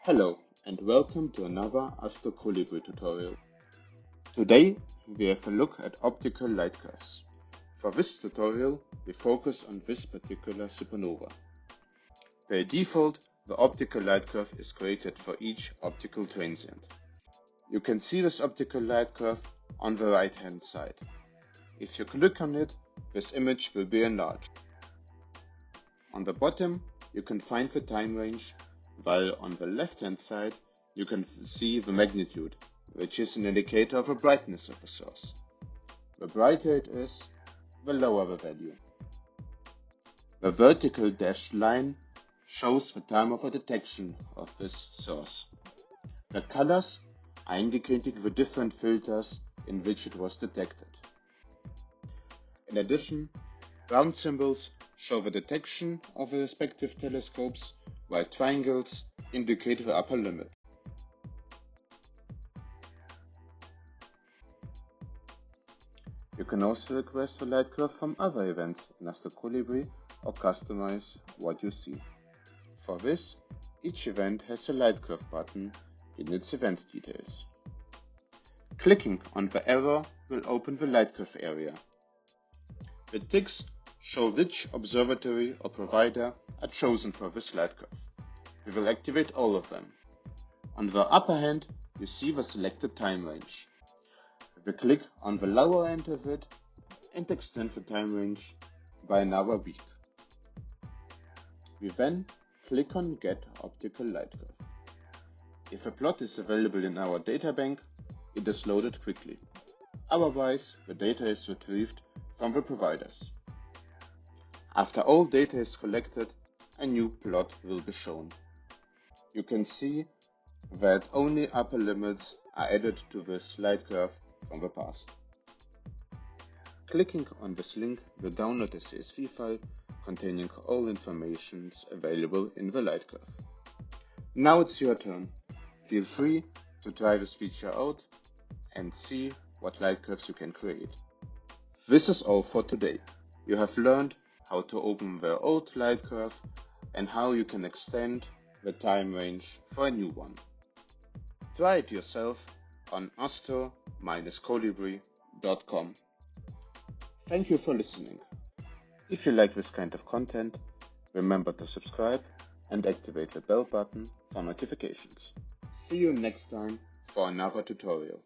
Hello and welcome to another Astro-COLIBRI tutorial. Today we have a look at optical light curves. For this tutorial we focus on this particular supernova. By default, the optical light curve is created for each optical transient. You can see this optical light curve on the right hand side. If you click on it, this image will be enlarged. On the bottom you can find the time range, while on the left hand side you can see the magnitude, which is an indicator of the brightness of the source. The brighter it is, the lower the value. The vertical dashed line shows the time of the detection of this source. The colors are indicating the different filters in which it was detected. In addition, round symbols show the detection of the respective telescopes, while triangles indicate the upper limit. You can also request the light curve from other events in Astro-COLIBRI or customize what you see. For this, each event has a light curve button in its event details. Clicking on the arrow will open the light curve area. The ticks show which observatory or provider are chosen for this light curve. We will activate all of them. On the upper hand, you see the selected time range. We click on the lower end of it and extend the time range by another week. We then click on Get Optical Light Curve. If a plot is available in our data bank, it is loaded quickly. Otherwise, the data is retrieved from the providers. After all data is collected, a new plot will be shown. You can see that only upper limits are added to this light curve from the past. Clicking on this link will download a CSV file containing all information available in the light curve. Now it's your turn. Feel free to try this feature out and see what light curves you can create. This is all for today. You have learned how to open the old light curve and how you can extend the time range for a new one. Try it yourself on astro-colibri.com. Thank you for listening. If you like this kind of content, remember to subscribe and activate the bell button for notifications. See you next time for another tutorial.